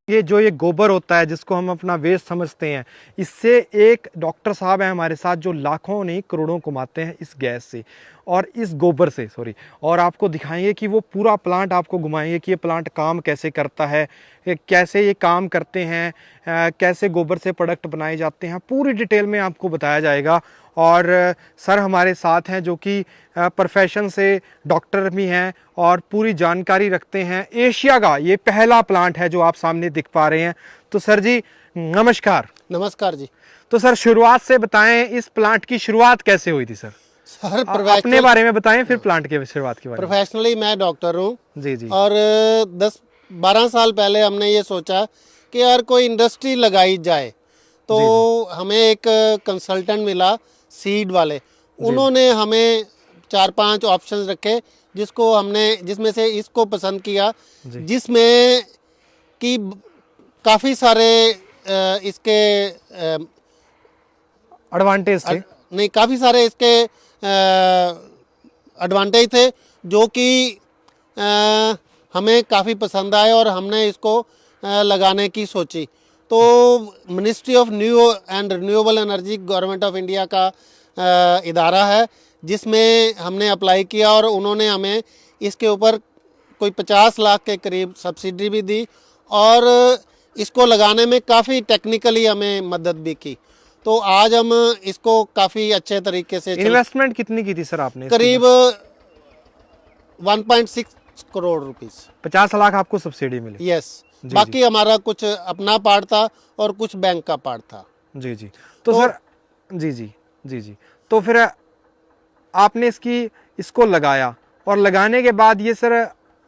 ये गोबर होता है जिसको हम अपना वेस्ट समझते हैं, इससे एक डॉक्टर साहब हैं हमारे साथ जो लाखों नहीं करोड़ों कमाते हैं इस गैस से और इस गोबर से और आपको दिखाएंगे कि वो पूरा प्लांट आपको घुमाएंगे कि ये प्लांट काम कैसे करता है, कैसे ये काम करते हैं, कैसे गोबर से प्रोडक्ट बनाए जाते हैं, पूरी डिटेल में आपको बताया जाएगा। और सर हमारे साथ हैं जो कि प्रोफेशन से डॉक्टर भी हैं और पूरी जानकारी रखते हैं। एशिया का ये पहला प्लांट है जो आप सामने दिख पा रहे हैं। तो सर जी नमस्कार। नमस्कार जी। तो सर शुरुआत से बताएं, इस प्लांट की शुरुआत कैसे हुई थी सर? सर अपने बारे में बताएं, फिर प्लांट के शुरुआत के बारे में। प्रोफेशनली मैं डॉक्टर हूँ जी जी। और 10-12 साल पहले हमने ये सोचा कि यार कोई इंडस्ट्री लगाई जाए, तो हमें एक कंसल्टेंट मिला सीड वाले, उन्होंने हमें 4-5 ऑप्शंस रखे जिसमें से इसको पसंद किया, जिसमें कि काफ़ी सारे इसके एडवांटेज थे। नहीं, काफ़ी सारे इसके एडवांटेज थे जो कि हमें काफ़ी पसंद आए और हमने इसको लगाने की सोची। तो ministry of new and renewable energy government of India का इदारा है जिसमें हमने अप्लाई किया और उन्होंने हमें इसके ऊपर कोई 50 लाख के करीब सब्सिडी भी दी और इसको लगाने में काफ़ी टेक्निकली हमें मदद भी की। तो आज हम इसको काफ़ी अच्छे तरीके से इन्वेस्टमेंट कितनी की थी सर आपने? करीब 1.6 करोड़ रुपीस। 50 लाख आपको सब्सिडी मिली? यस। बाकी हमारा कुछ अपना पार्ट था और कुछ बैंक का पार्ट था। जी जी। तो सर जी तो फिर आपने इसको लगाया और लगाने के बाद ये सर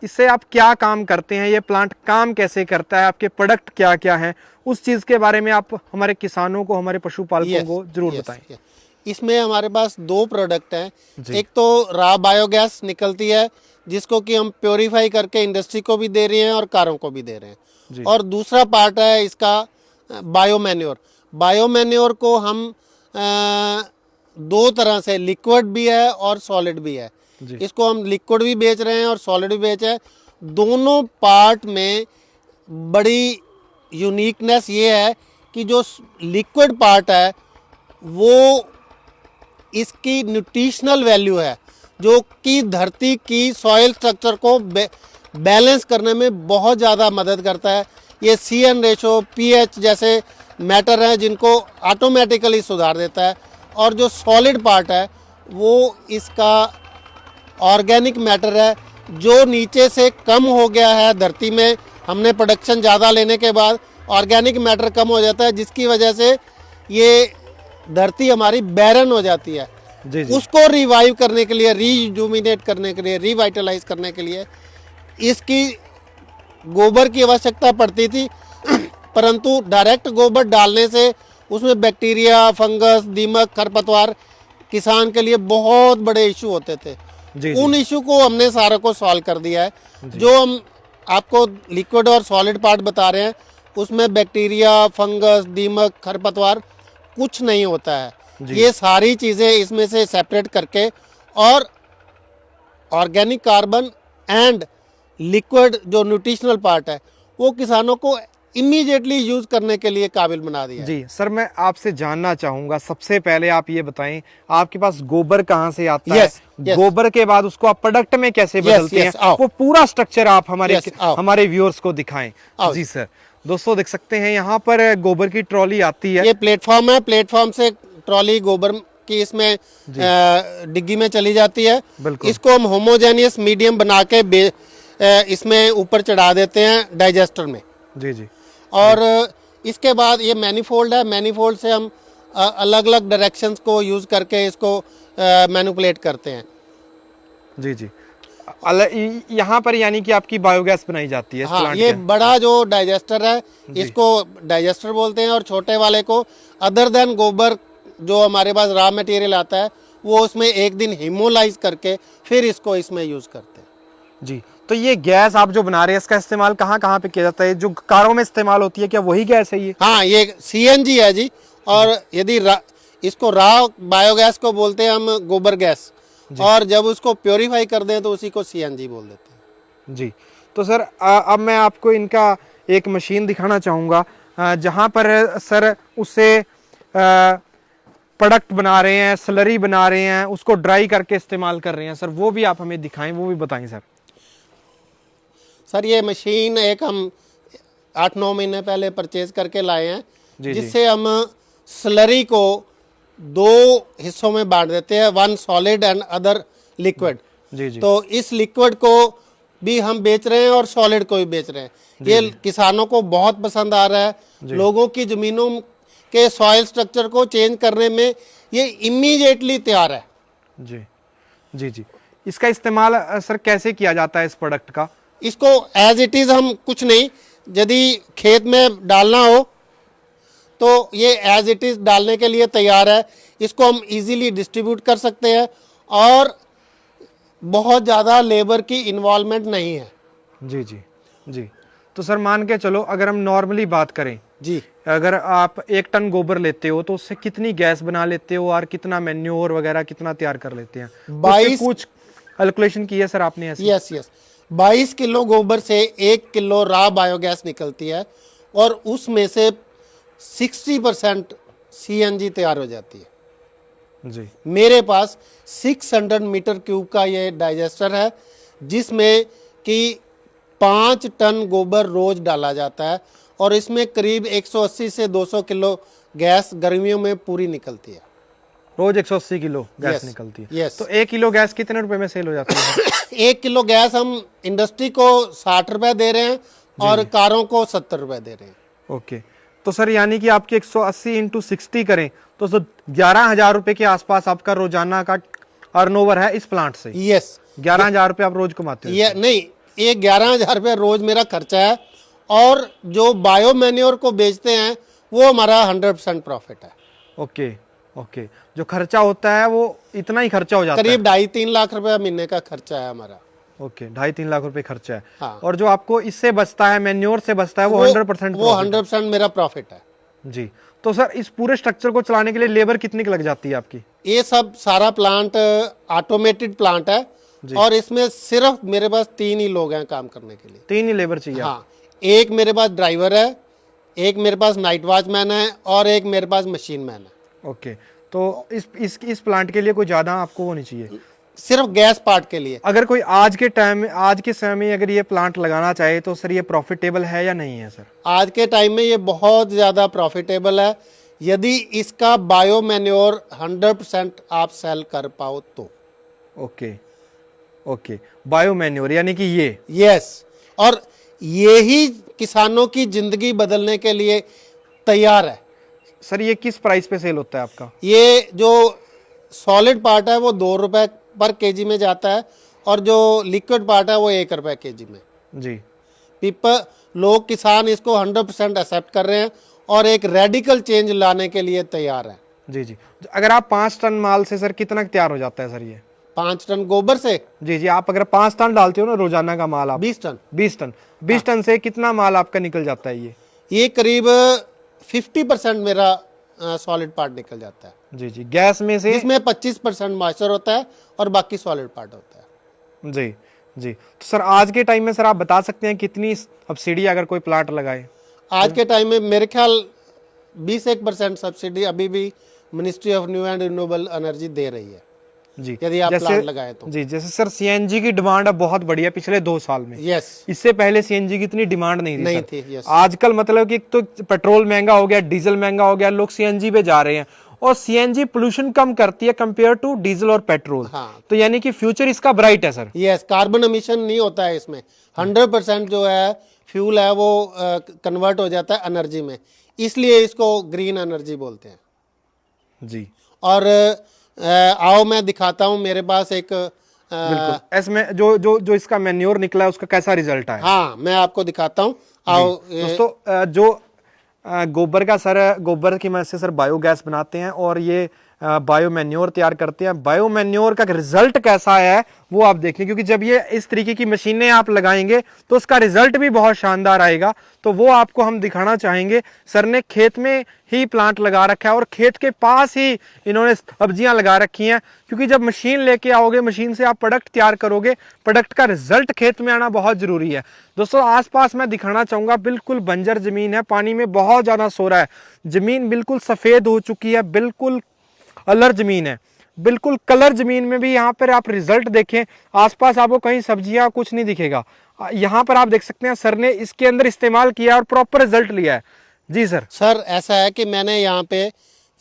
इससे आप क्या काम करते हैं, ये प्लांट काम कैसे करता है, आपके प्रोडक्ट क्या क्या हैं, उस चीज़ के बारे में आप हमारे किसानों को, हमारे पशुपालकों को जरूर बताएं। इसमें हमारे पास 2 प्रोडक्ट हैं। एक तो रॉ बायोगैस निकलती है जिसको कि हम प्योरीफाई करके इंडस्ट्री को भी दे रहे हैं और कारों को भी दे रहे हैं, और दूसरा पार्ट है इसका बायोमैन्योर। बायोमैन्योर को हम 2 तरह से, लिक्विड भी है और सॉलिड भी है। इसको हम लिक्विड भी बेच रहे हैं और सॉलिड भी बेच रहे हैं। दोनों पार्ट में बड़ी यूनिकनेस ये है कि जो लिक्विड पार्ट है वो इसकी न्यूट्रिशनल वैल्यू है जो कि धरती की सॉइल स्ट्रक्चर को बैलेंस करने में बहुत ज़्यादा मदद करता है। ये CN रेशो, pH जैसे मैटर हैं जिनको ऑटोमेटिकली सुधार देता है। और जो सॉलिड पार्ट है वो इसका ऑर्गेनिक मैटर है जो नीचे से कम हो गया है धरती में। हमने प्रोडक्शन ज़्यादा लेने के बाद ऑर्गेनिक मैटर कम हो जाता है जिसकी वजह से ये धरती हमारी बैरन हो जाती है। उसको रिवाइव करने के लिए, रीजुमिनेट करने के लिए, रिवाइटलाइज करने के लिए इसकी गोबर की आवश्यकता पड़ती थी परंतु डायरेक्ट गोबर डालने से उसमें बैक्टीरिया, फंगस, दीमक, खरपतवार किसान के लिए बहुत बड़े इशू होते थे। उन इशू को हमने सारे को सॉल्व कर दिया है। जो हम आपको लिक्विड और सॉलिड पार्ट बता रहे हैं उसमें बैक्टीरिया, फंगस, दीमक, खरपतवार कुछ नहीं होता है। ये सारी चीज़ें इसमें से सेपरेट करके और ऑर्गेनिक कार्बन एंड लिक्विड जो न्यूट्रिशनल पार्ट है वो किसानों को इमीडिएटली यूज करने के लिए काबिल बना दिया। जी सर, मैं आपसे जानना चाहूंगा, सबसे पहले आप ये बताएं आपके पास गोबर कहाँ से आता है? गोबर के बाद उसको आप प्रोडक्ट में कैसे बदलते हैं? वो पूरा स्ट्रक्चर आप हमारे व्यूअर्स को दिखाएं। जी सर, दोस्तों देख सकते हैं यहाँ पर गोबर की ट्रॉली आती है। ये प्लेटफॉर्म है, प्लेटफॉर्म से ट्रॉली गोबर की इसमें डिग्गी में चली जाती है। इसको हम होमोजेनियस मीडियम बना के इसमें ऊपर चढ़ा देते हैं डाइजेस्टर में। जी। और इसके बाद ये मैनीफोल्ड है, मैनीफोल्ड से हम अलग अलग डायरेक्शंस को यूज करके इसको मैनिपुलेट करते हैं। जी। यहाँ पर यानी कि आपकी बायोगैस बनाई जाती है। हाँ, ये बड़ा जो डाइजेस्टर है इसको डाइजेस्टर बोलते हैं और छोटे वाले को अदर देन गोबर जो हमारे पास रॉ मटेरियल आता है वो उसमें एक दिन हीमोलाइज करके फिर इसको इसमें यूज करते हैं। जी, तो ये गैस आप जो बना रहे हैं इसका इस्तेमाल कहाँ कहाँ पे किया जाता है? जो कारों में इस्तेमाल होती है क्या वही गैस है ये? हाँ, ये CNG है जी। और यदि इसको रॉ बायोगैस को बोलते हैं हम गोबर गैस, और जब उसको प्योरीफाई कर दें तो उसी को CNG बोल देते हैं। जी, तो सर अब मैं आपको इनका एक मशीन दिखाना चाहूँगा जहाँ पर सर उससे प्रोडक्ट बना रहे हैं, स्लरी बना रहे हैं, उसको ड्राई करके इस्तेमाल कर रहे हैं सर, वो भी आप हमें दिखाएं, वो भी बताएं सर। सर ये मशीन एक हम 8-9 महीने पहले परचेज करके लाए हैं, जी, जी। जिससे हम स्लरी को 2 हिस्सों में बांट देते हैं, one solid and other liquid. जी जी तो इस लिक्विड को भी हम बेच रहे हैं और सॉलिड को भी बेच रहे हैं। ये किसानों को बहुत पसंद आ रहा है। लोगों की जमीनों के सॉइल स्ट्रक्चर को चेंज करने में ये इमीडिएटली तैयार है। जी जी जी। इसका इस्तेमाल सर कैसे किया जाता है इस प्रोडक्ट का? इसको एज इट इज़ हम कुछ नहीं, यदि खेत में डालना हो तो ये एज इट इज़ डालने के लिए तैयार है। इसको हम इजीली डिस्ट्रीब्यूट कर सकते हैं और बहुत ज़्यादा लेबर की इन्वॉल्वमेंट नहीं है। जी जी जी। तो सर मान के चलो अगर हम नॉर्मली बात करें, जी, अगर आप 1 टन गोबर लेते हो तो उससे कितनी गैस बना लेते हो और कितना मैन्योर वगैरह कितना तैयार कर लेते हैं? 22 कुछ कैलकुलेशन की है सर आपने ऐसे? यस यस 22 किलो गोबर से 1 किलो रॉ बायोगैस निकलती है और उसमें से 60% CNG तैयार हो जाती है। जी मेरे पास 600 मीटर क्यूब का ये डाइजेस्टर है, जिसमें कि 5 टन गोबर रोज डाला जाता है और इसमें करीब 180 से 200 किलो गैस गर्मियों में पूरी निकलती है। रोज 180 किलो गैस Yes, निकलती है। yes. तो 1 किलो गैस कितने रुपए में सेल हो जाती है? 1 किलो गैस हम इंडस्ट्री को 60 रुपए दे रहे हैं और कारों को 70 रुपए दे रहे हैं। ओके। तो सर यानी कि आपकी 180 इंटू 60 करें तो सर 11,000 रुपए के आसपास आपका रोजाना का टर्नओवर है इस प्लांट से। यस 11,000 रुपए आप रोज कमाते हो? ये नहीं, ये 11,000 रुपये रोज मेरा खर्चा है और जो बायो मैन्योर को बेचते हैं वो हमारा 100% प्रॉफिट है। Okay okay. जो खर्चा होता है वो इतना ही खर्चा हो जाता करीब 2.5-3 लाख रुपया महीने का खर्चा है हमारा। है? ओके, 2.5-3 लाख रुपए खर्चा है। हाँ। और जो आपको इससे बचता है, मैन्योर से बचता है, वो 100% वो 100% मेरा प्रॉफिट है। जी। तो सर इस पूरे स्ट्रक्चर को चलाने के लिए लेबर कितनी की लग जाती है आपकी? ये सब सारा प्लांट ऑटोमेटेड प्लांट है और इसमें सिर्फ मेरे पास 3 ही लोग हैं काम करने के लिए। 3 ही लेबर चाहिए? हाँ, एक मेरे पास ड्राइवर है, एक मेरे पास नाइट वॉचमैन है और एक मेरे पास मशीन मैन है। ओके। तो इस प्लांट के लिए कोई ज्यादा आपको वो नहीं चाहिए? सिर्फ गैस पार्ट के लिए। अगर कोई आज के टाइम में, आज के समय में अगर ये प्लांट लगाना चाहे तो सर ये प्रॉफिटेबल है या नहीं है सर? आज के टाइम में ये बहुत ज़्यादा प्रॉफिटेबल है यदि इसका बायो मैन्योर 100% आप सेल कर पाओ तो। Okay okay. बायो मैन्योर यानी कि ये? यस, और ये ही किसानों की जिंदगी बदलने के लिए तैयार है। सर ये किस प्राइस पे सेल होता है आपका? ये जो सॉलिड पार्ट है वो 2 रुपए पर केजी में जाता है और जो लिक्विड पार्ट है वो 1 रुपए केजी में। जी। पीपल लोग किसान इसको 100% एक्सेप्ट कर रहे हैं और एक रेडिकल चेंज लाने के लिए तैयार है। जी जी। अगर आप 5 टन माल से सर कितना तैयार हो जाता है सर ये? 5 टन गोबर से? जी जी। आप अगर 5 टन डालते हो ना रोजाना का माल, आप 20 टन। 20 टन से कितना माल आपका निकल जाता है ये करीब 50% मेरा सॉलिड पार्ट निकल जाता है। जी जी। गैस में से? जिसमें 25% मॉइस्चर होता है और बाकी सॉलिड पार्ट होता है। जी जी। तो सर आज के टाइम में सर आप बता सकते हैं कितनी सब्सिडी अगर कोई प्लांट लगाए? आज के टाइम में मेरे ख्याल 20% सब्सिडी अभी भी ministry of new and renewable energy दे रही है जी। यदि आप प्लांट लगाए तो। जी। जैसे सर सीएनजी की डिमांड अब बहुत बढ़ी है पिछले 2 साल में। यस, इससे पहले सीएनजी की इतनी डिमांड नहीं थी नहीं सर। थी। यस, आजकल मतलब कि एक तो पेट्रोल महंगा हो गया, डीजल महंगा हो गया, लोग सीएनजी पे जा रहे हैं और सीएनजी पोल्यूशन कम करती है कंपेयर टू डीजल और पेट्रोल। हाँ। तो यानी कि फ्यूचर इसका ब्राइट है सर। यस, कार्बन एमिशन नहीं होता है इसमें। 100% जो है फ्यूल है वो कन्वर्ट हो जाता है एनर्जी में, इसलिए इसको ग्रीन एनर्जी बोलते हैं। जी। और आओ मैं दिखाता हूँ, मेरे पास एक बिल्कुल। इसमें जो इसका मैन्योर निकला है उसका कैसा रिजल्ट है? हाँ, मैं आपको दिखाता हूँ। आओ दोस्तों, जो गोबर का सर, गोबर की मदद से सर बायोगैस बनाते हैं और ये बायो मैन्योर तैयार करते हैं। बायो मैन्योर का रिजल्ट कैसा है वो आप देखें, क्योंकि जब ये इस तरीके की मशीनें आप लगाएंगे तो उसका रिजल्ट भी बहुत शानदार आएगा। तो वो आपको हम दिखाना चाहेंगे। सर ने खेत में ही प्लांट लगा रखा है और खेत के पास ही इन्होंने सब्जियां लगा रखी हैं, क्योंकि जब मशीन लेके आओगे, मशीन से आप प्रोडक्ट तैयार करोगे, प्रोडक्ट का रिजल्ट खेत में आना बहुत जरूरी है। दोस्तों आसपास मैं दिखाना चाहूंगा, बिल्कुल बंजर जमीन है, पानी में बहुत ज्यादा सोरा है, जमीन बिल्कुल सफेद हो चुकी है, बिल्कुल कलर जमीन है, बिल्कुल कलर जमीन में भी यहाँ पर आप रिजल्ट देखें, आसपास आपको कहीं सब्जियां कुछ नहीं दिखेगा। यहाँ पर आप देख सकते हैं सर ने इसके अंदर इस्तेमाल किया और प्रॉपर रिजल्ट लिया है। जी सर ऐसा है कि मैंने यहाँ पे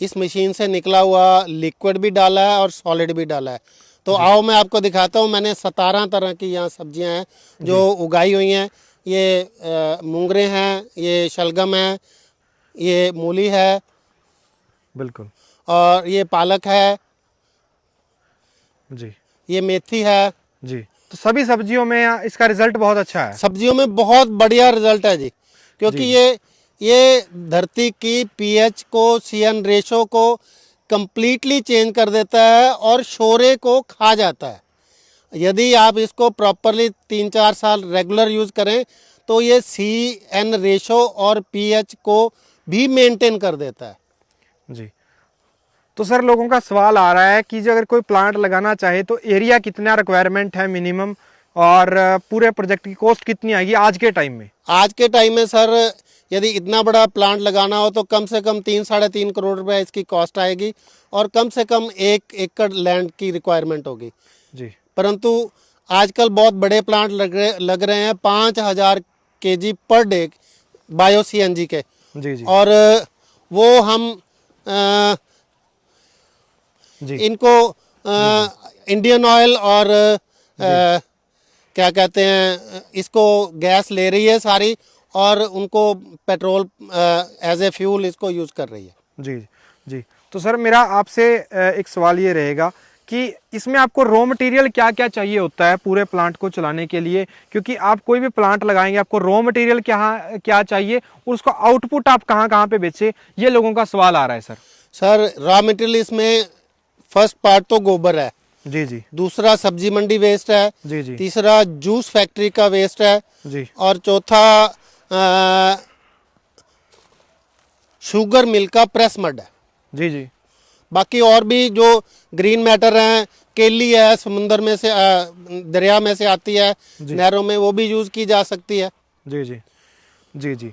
इस मशीन से निकला हुआ लिक्विड भी डाला है और सॉलिड भी डाला है। तो आओ मैं आपको दिखाता हूँ। मैंने 17 तरह की यहाँ सब्जियाँ हैं जो उगाई हुई हैं। ये मूंगरे हैं, ये शलगम है, ये मूली है, बिल्कुल, और ये पालक है जी, ये मेथी है जी। तो सभी सब्जियों में इसका रिजल्ट बहुत अच्छा है। सब्जियों में बहुत बढ़िया रिजल्ट है जी, क्योंकि ये धरती की पीएच को, सीएन रेशो को कंप्लीटली चेंज कर देता है और शोरे को खा जाता है। यदि आप इसको प्रॉपरली 3-4 साल रेगुलर यूज़ करें तो ये सीएन रेशो और पीएच को भी मेंटेन कर देता है जी। तो सर लोगों का सवाल आ रहा है कि जो अगर कोई प्लांट लगाना चाहे तो एरिया कितना रिक्वायरमेंट है मिनिमम, और पूरे प्रोजेक्ट की कॉस्ट कितनी आएगी आज के टाइम में? आज के टाइम में सर यदि इतना बड़ा प्लांट लगाना हो तो कम से कम 3-3.5 करोड़ रुपए इसकी कॉस्ट आएगी और कम से कम 1 एकड़ लैंड की रिक्वायरमेंट होगी जी। परंतु आजकल बहुत बड़े प्लांट लग रहे हैं 5000 KG per day bio CNG के। जी जी। और वो हम जी। इनको इंडियन ऑयल और क्या कहते हैं, इसको गैस ले रही है सारी और उनको पेट्रोल एज ए फ्यूल इसको यूज़ कर रही है। जी जी। तो सर मेरा आपसे एक सवाल ये रहेगा कि इसमें आपको रॉ मटेरियल क्या क्या चाहिए होता है पूरे प्लांट को चलाने के लिए, क्योंकि आप कोई भी प्लांट लगाएंगे आपको रॉ मटेरियल क्या चाहिए और उसका आउटपुट आप कहाँ कहाँ पे बेचे, ये लोगों का सवाल आ रहा है सर। सर रॉ मटेरियल इसमें फर्स्ट पार्ट तो गोबर है जी जी, दूसरा सब्जी मंडी वेस्ट है जी जी, तीसरा जूस फैक्ट्री का वेस्ट है जी, और चौथा शुगर मिल का प्रेस मड है। जी जी, बाकी और भी जो ग्रीन मैटर हैं, केली है समुंदर में से दरिया में से आती है नहरों में, वो भी यूज़ की जा सकती है। जी जी, जी जी।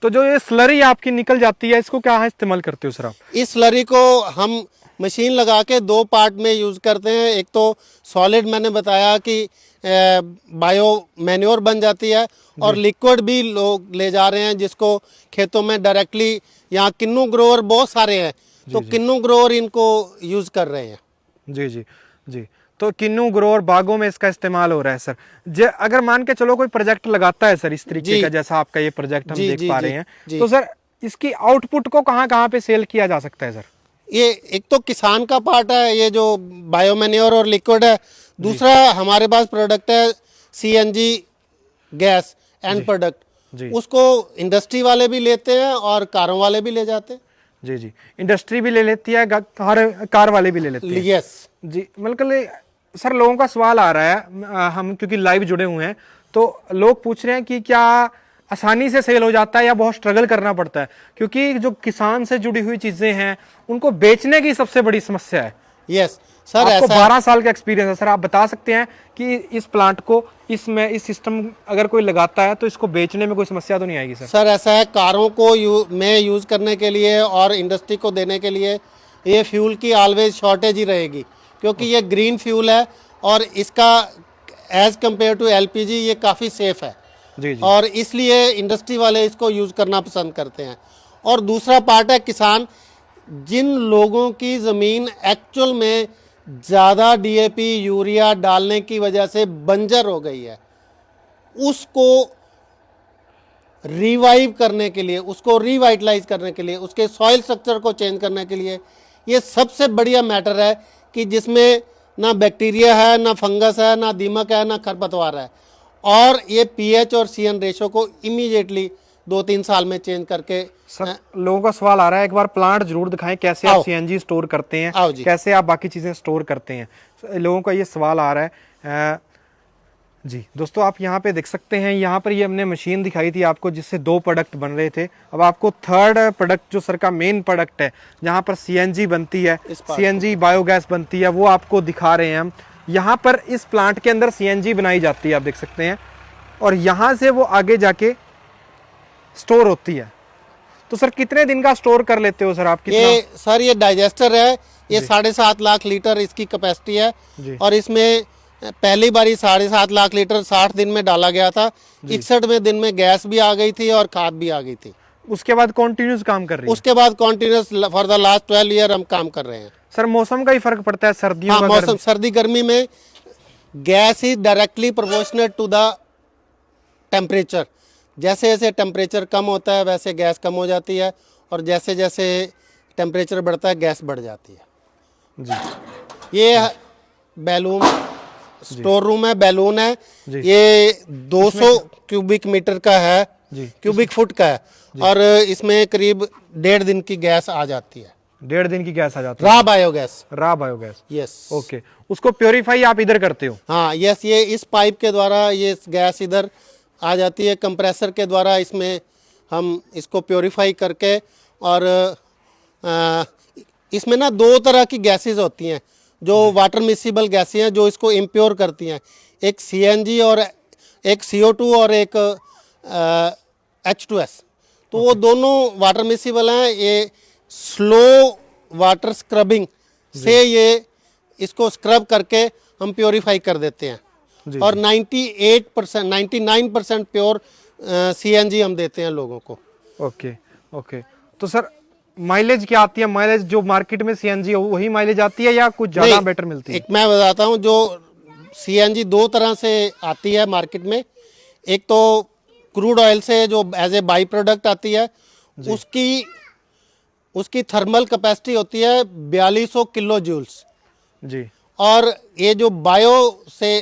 तो जो ये स्लरी आपकी निकल जाती है इसको क्या इस्तेमाल करते हो सर आप? इस स्लरी को हम मशीन लगा के 2 पार्ट में यूज़ करते हैं। एक तो सॉलिड मैंने बताया कि बायो मैन्योर बन जाती है और लिक्विड भी लोग ले जा रहे हैं जिसको खेतों में डायरेक्टली, यहाँ किन्नू ग्रोवर बहुत सारे हैं तो किन्नू ग्रोवर इनको यूज़ कर रहे हैं। जी जी जी। तो किन्नू ग्रोवर बागों में इसका इस्तेमाल हो रहा है सर। अगर मान के चलो कोई प्रोजेक्ट लगाता है सर इस तरीके का, जैसा आपका ये प्रोजेक्ट हम देख पा रहे हैं, तो सर इसकी आउटपुट को कहाँ कहाँ पे सेल किया जा सकता है सर? ये एक तो किसान का पार्ट है, ये जो बायो मैन्योर और लिक्विड है। दूसरा हमारे पास प्रोडक्ट है सीएनजी गैस एंड प्रोडक्ट, उसको इंडस्ट्री वाले भी लेते हैं और कारों वाले भी ले जाते हैं। जी जी, इंडस्ट्री भी ले लेती है, कार वाले भी ले लेते हैं। यस जी। मतलब सर लोगों का सवाल आ रहा है, हम क्योंकि लाइव जुड़े हुए हैं तो लोग पूछ रहे हैं कि क्या आसानी से सेल हो जाता है या बहुत स्ट्रगल करना पड़ता है, क्योंकि जो किसान से जुड़ी हुई चीजें हैं उनको बेचने की सबसे बड़ी समस्या है। यस सर, आपको ऐसा 12 साल का एक्सपीरियंस है सर, आप बता सकते हैं कि इस प्लांट को इस सिस्टम अगर कोई लगाता है तो इसको बेचने में कोई समस्या तो नहीं आएगी सर? सर ऐसा है, कारों को में यूज़ करने के लिए और इंडस्ट्री को देने के लिए ये फ्यूल की ऑलवेज शॉर्टेज ही रहेगी, क्योंकि ये ग्रीन फ्यूल है और इसका एज कम्पेयर टू एलपीजी ये काफ़ी सेफ है। जी जी। और इसलिए इंडस्ट्री वाले इसको यूज़ करना पसंद करते हैं। और दूसरा पार्ट है किसान, जिन लोगों की ज़मीन एक्चुअल में ज़्यादा डीएपी यूरिया डालने की वजह से बंजर हो गई है, उसको रिवाइव करने के लिए, उसको रिवाइटलाइज करने के लिए, उसके सॉइल स्ट्रक्चर को चेंज करने के लिए ये सबसे बढ़िया मैटर है कि जिसमें ना बैक्टीरिया है, ना फंगस है, ना दीमक है, ना खरपतवार है, और ये पीएच और सीएन रेशो को इमीडिएटली 2-3 साल में चेंज करके। सर लोगों का सवाल आ रहा है, एक बार प्लांट जरूर दिखाएं, कैसे आप सीएनजी स्टोर करते हैं, आओ जी। कैसे आप बाकी चीजें स्टोर करते हैं, लोगों का ये सवाल आ रहा है। जी दोस्तों, आप यहाँ पे देख सकते हैं, यहाँ पर ये हमने मशीन दिखाई थी आपको जिससे 2 प्रोडक्ट बन रहे थे। अब आपको थर्ड प्रोडक्ट जो सर का मेन प्रोडक्ट है, जहाँ पर सीएनजी बनती है, सीएनजी बायोगैस बनती है, वो आपको दिखा रहे हैं हम। यहाँ पर इस प्लांट के अंदर सीएनजी बनाई जाती है, आप देख सकते हैं, और यहाँ से वो आगे जाके स्टोर होती है। तो सर कितने दिन का स्टोर कर लेते हो सर आप? कितना? ये डाइजेस्टर है, ये 7.5 लाख लीटर इसकी कैपेसिटी है, और इसमें पहली बारी 7.5 लाख लीटर 60 दिन में डाला गया था। 61वें दिन में गैस भी आ गई थी और खाद भी आ गई थी। उसके बाद कॉन्टिन्यूस काम कर रही है? उसके बाद continuous for the last 12 year हम काम कर रहे हैं। सर मौसम का ही फर्क पड़ता है, सर्दियों हाँ, मौसम सर्दी गर्मी में gas is directly proportional to the temperature. जैसे जैसे टेम्परेचर कम होता है वैसे गैस कम हो जाती है, और जैसे जैसे टेम्परेचर बढ़ता है गैस बढ़ जाती है जी। ये बैलून स्टोर रूम है, बैलून है, ये 200 क्यूबिक मीटर का है, क्यूबिक फुट का है, और इसमें करीब 1.5 दिन की गैस आ जाती है। 1.5 दिन की गैस आ जाती है? Raw biogas. Raw biogas, yes. Okay. उसको प्योरीफाई आप इधर करते हो? हाँ, यस। ये इस पाइप के द्वारा ये गैस इधर आ जाती है, कंप्रेसर के द्वारा इसमें हम इसको प्योरीफाई करके, और इसमें ना 2 तरह की गैसेस होती हैं जो वाटर मिसिबल गैसें हैं, जो इसको इम्प्योर करती हैं। एक सीएनजी और एक CO2 और एक H2S। तो वो दोनों वाटर मिसिबल हैं। ये स्लो वाटर स्क्रबिंग से ये इसको स्क्रब करके हम प्योरीफाई कर देते हैं, और 98% 99% प्योर सीएनजी हम देते हैं लोगों को। Okay okay. तो सर माइलेज क्या आती है? माइलेज जो मार्केट में सीएनजी है वही माइलेज आती है या कुछ ज़्यादा बेटर मिलती है? एक मैं बताता हूँ, जो सीएनजी 2 तरह से आती है मार्केट में। एक तो क्रूड ऑयल से जो एज ए बाई प्रोडक्ट आती है, उसकी थर्मल कैपेसिटी होती है 4200 किलो जूल्स जी। और ये जो बायो से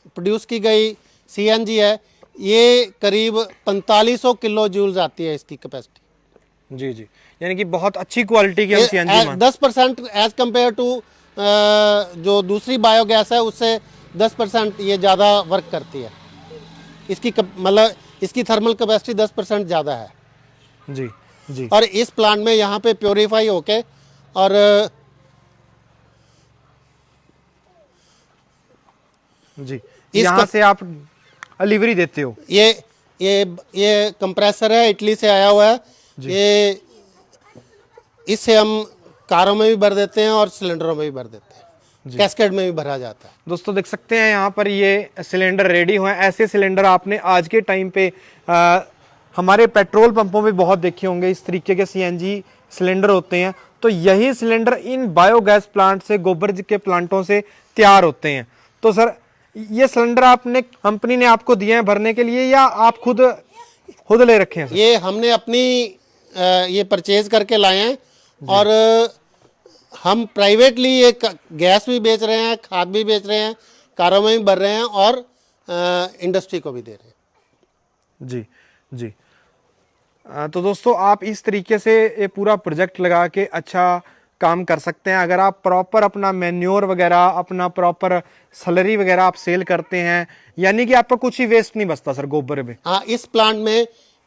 प्रोड्यूस की गई सीएनजी है, ये करीब 4500 किलो जूल्स आती है इसकी कैपेसिटी। जी जी, यानी कि बहुत अच्छी क्वालिटी की हम सीएनजी 10% एज कंपेयर टू जो दूसरी बायोगैस है उससे 10% ये ज़्यादा वर्क करती है। इसकी मतलब इसकी थर्मल कैपेसिटी 10% ज़्यादा है जी जी। और इस प्लांट में यहाँ पे प्योरीफाई होके और जी यहाँ से आप डिलीवरी देते हो। ये कंप्रेसर है, इटली से आया हुआ है। ये इससे हम कारों में भी भर देते हैं और सिलेंडरों में भी भर देते हैं, कैस्केड में भी भरा जाता है। दोस्तों देख सकते हैं यहाँ पर ये सिलेंडर रेडी हुए हैं। ऐसे सिलेंडर आपने आज के टाइम पे हमारे पेट्रोल पंपों में बहुत देखे होंगे। इस तरीके के सीएनजी सिलेंडर होते हैं। तो यही सिलेंडर इन बायोगैस प्लांट से, गोबर के प्लांटों से तैयार होते हैं। तो सर ये सिलेंडर आपने कंपनी ने आपको दिए हैं भरने के लिए या आप खुद ले रखे हैं? ये हमने अपनी ये परचेज करके लाए हैं और हम प्राइवेटली ये गैस भी बेच रहे हैं, खाद भी बेच रहे हैं, कारों में भी भर रहे हैं और इंडस्ट्री को भी दे रहे हैं। जी जी। तो दोस्तों आप इस तरीके से ये पूरा प्रोजेक्ट लगा के अच्छा काम कर सकते हैं। अगर आप प्रॉपर अपना मैन्योर वगैरह, अपना प्रॉपर सैलरी वगैरह आप सेल करते हैं, यानी कि आपका कुछ ही वेस्ट नहीं बचता सर गोबर में। हाँ, इस प्लांट में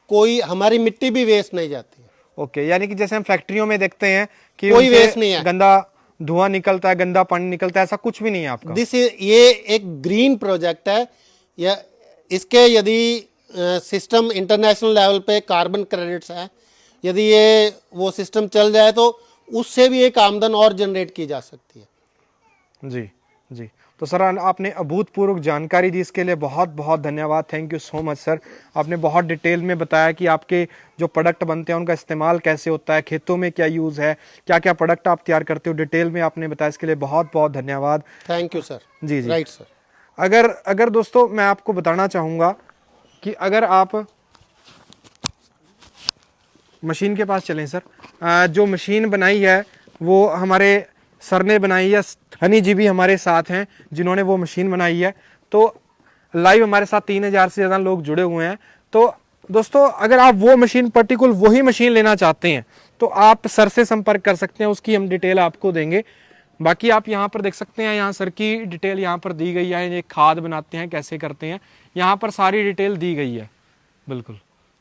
कोई हमारी मिट्टी भी वेस्ट नहीं जाती है। ओके, यानी कि जैसे हम फैक्ट्रियों में देखते हैं कि कोई वेस्ट नहीं है, गंदा धुआं निकलता है, गंदा पानी निकलता है, ऐसा कुछ भी नहीं है आपका। ये एक ग्रीन प्रोजेक्ट है। या इसके यदि सिस्टम इंटरनेशनल लेवल पे कार्बन क्रेडिट्स है, यदि ये वो सिस्टम चल जाए तो उससे भी एक आमदन और जनरेट की जा सकती है। जी जी। तो सर आपने अभूतपूर्व जानकारी दी, इसके लिए बहुत बहुत धन्यवाद। Thank you so much sir. आपने बहुत डिटेल में बताया कि आपके जो प्रोडक्ट बनते हैं उनका इस्तेमाल कैसे होता है, खेतों में क्या यूज़ है, क्या क्या प्रोडक्ट आप तैयार करते हो, डिटेल में आपने बताया। इसके लिए बहुत बहुत धन्यवाद। Thank you sir. जी जी, राइट सर। अगर दोस्तों मैं आपको बताना चाहूँगा कि अगर आप मशीन के पास चलें सर, जो मशीन बनाई है वो हमारे सर ने बनाई है। हनी जी भी हमारे साथ हैं जिन्होंने वो मशीन बनाई है। तो लाइव हमारे साथ 3000 से ज़्यादा लोग जुड़े हुए हैं। तो दोस्तों अगर आप वो मशीन पर्टिकुलर वही मशीन लेना चाहते हैं तो आप सर से संपर्क कर सकते हैं, उसकी हम डिटेल आपको देंगे। बाकी आप यहाँ पर देख सकते हैं, यहाँ सर की डिटेल यहाँ पर दी गई है, ये खाद बनाते हैं कैसे करते हैं, यहाँ पर सारी डिटेल दी गई है। बिल्कुल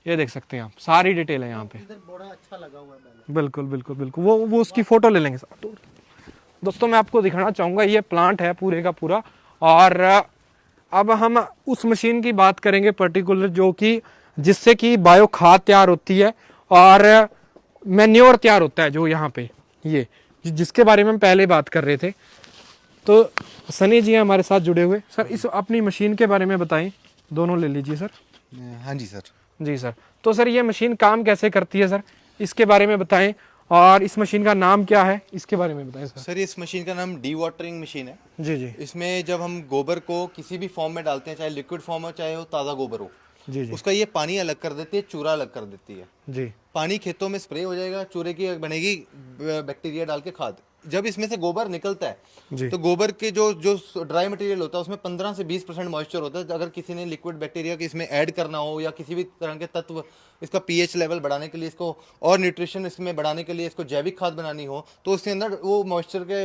ये देख सकते हैं आप, सारी डिटेल है यहाँ पे। इधर बड़ा अच्छा लगा हुआ है। बिल्कुल बिल्कुल बिल्कुल, वो उसकी फ़ोटो ले लेंगे साथ। दोस्तों मैं आपको दिखाना चाहूँगा, ये प्लांट है पूरे का पूरा। और अब हम उस मशीन की बात करेंगे पर्टिकुलर, जो कि जिससे कि बायो खाद तैयार होती है और मैन्योर तैयार होता है, जो यहाँ पे ये जिसके बारे में हम पहले बात कर रहे थे। तो सनी जी हमारे साथ जुड़े हुए। सर इस अपनी मशीन के बारे में बताएं, दोनों ले लीजिए सर। हाँ जी सर। जी सर, तो सर ये मशीन काम कैसे करती है सर, इसके बारे में बताएं। और इस मशीन का नाम क्या है, इसके बारे में बताएं सर। सर इस मशीन का नाम डी वाटरिंग मशीन है। जी जी इसमें जब हम गोबर को किसी भी फॉर्म में डालते हैं, चाहे लिक्विड फॉर्म हो चाहे वो ताज़ा गोबर हो, जी जी उसका ये पानी अलग कर देती है, चूरा अलग कर देती है। जी पानी खेतों में स्प्रे हो जाएगा, चूरे की बनेगी बैक्टीरिया डाल के खाद। जब इसमें से गोबर निकलता जी। है तो गोबर के जो जो ड्राई मटेरियल होता है उसमें 15 से 20% मॉइस्चर होता है। अगर किसी ने लिक्विड बैक्टीरिया के इसमें ऐड करना हो या किसी भी तरह के तत्व, इसका पीएच लेवल बढ़ाने के लिए, इसको और न्यूट्रिशन इसमें बढ़ाने के लिए, इसको जैविक खाद बनानी हो, तो उसके अंदर वो मॉइस्चर के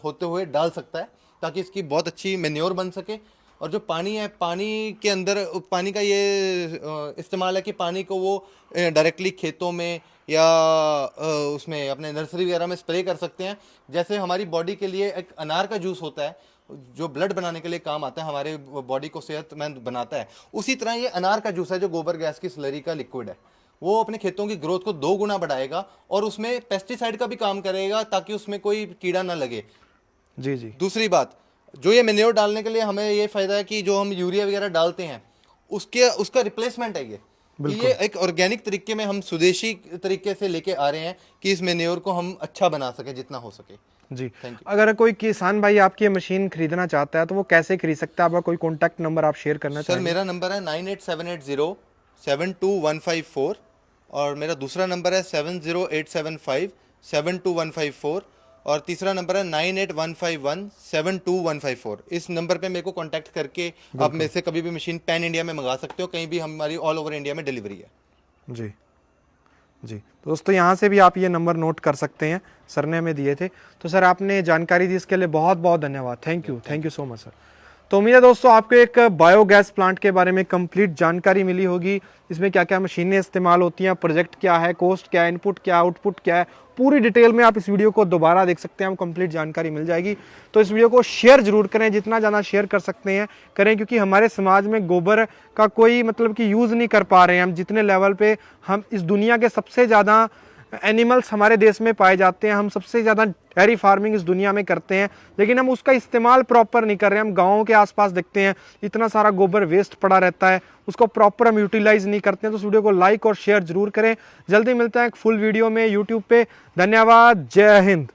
होते हुए डाल सकता है, ताकि इसकी बहुत अच्छी मेन्योर बन सके। और जो पानी है, पानी के अंदर पानी का ये इस्तेमाल है कि पानी को वो डायरेक्टली खेतों में या उसमें अपने नर्सरी वगैरह में स्प्रे कर सकते हैं। जैसे हमारी बॉडी के लिए एक अनार का जूस होता है जो ब्लड बनाने के लिए काम आता है, हमारे बॉडी को सेहतमंद बनाता है, उसी तरह ये अनार का जूस है जो गोबर गैस की स्लरी का लिक्विड है। वो अपने खेतों की ग्रोथ को 2 गुना बढ़ाएगा और उसमें पेस्टिसाइड का भी काम करेगा, ताकि उसमें कोई कीड़ा ना लगे। जी जी दूसरी बात, जो ये मेन्योर डालने के लिए हमें ये फायदा है कि जो हम यूरिया वगैरह डालते हैं उसका रिप्लेसमेंट है ये। कि ये एक ऑर्गेनिक तरीके में हम स्वदेशी तरीके से लेके आ रहे हैं कि इस मेन्योर को हम अच्छा बना सके जितना हो सके। जी। Thank you. अगर कोई किसान भाई आपकी ये मशीन खरीदना चाहता है तो वो कैसे खरीद सकता है, आपका कोई कॉन्टैक्ट नंबर आप शेयर करना सर चाहेंगे? मेरा नंबर है 9878072154 और मेरा दूसरा नंबर है 7087572154 और तीसरा नंबर है 9815172154। इस नंबर पे मेरे को कांटेक्ट करके आप मेरे से कभी भी मशीन पैन इंडिया में मंगा सकते हो, कहीं भी हमारी ऑल ओवर इंडिया में डिलीवरी है। जी जी। तो दोस्तों यहाँ से भी आप ये नंबर नोट कर सकते हैं, सर ने हमें दिए थे। तो सर आपने जानकारी दी, इसके लिए बहुत बहुत धन्यवाद। Thank you so much sir. तो उम्मीद है दोस्तों आपको एक बायोगैस प्लांट के बारे में कंप्लीट जानकारी मिली होगी। इसमें क्या क्या मशीनें इस्तेमाल होती हैं, प्रोजेक्ट क्या है, कॉस्ट क्या है, इनपुट क्या है, आउटपुट क्या है, पूरी डिटेल में आप इस वीडियो को दोबारा देख सकते हैं, आपको कंप्लीट जानकारी मिल जाएगी। तो इस वीडियो को शेयर जरूर करें, जितना ज़्यादा शेयर कर सकते हैं करें, क्योंकि हमारे समाज में गोबर का कोई मतलब कि यूज़ नहीं कर पा रहे हैं हम जितने लेवल पे। हम इस दुनिया के सबसे ज़्यादा एनिमल्स हमारे देश में पाए जाते हैं, हम सबसे ज़्यादा डेयरी फार्मिंग इस दुनिया में करते हैं, लेकिन हम उसका इस्तेमाल प्रॉपर नहीं कर रहे हैं। हम गाँवों के आसपास देखते हैं इतना सारा गोबर वेस्ट पड़ा रहता है, उसको प्रॉपर हम यूटिलाइज नहीं करते हैं। तो इस वीडियो को लाइक और शेयर जरूर करें। जल्दी मिलते हैं एक फुल वीडियो में यूट्यूब पे। धन्यवाद। जय हिंद।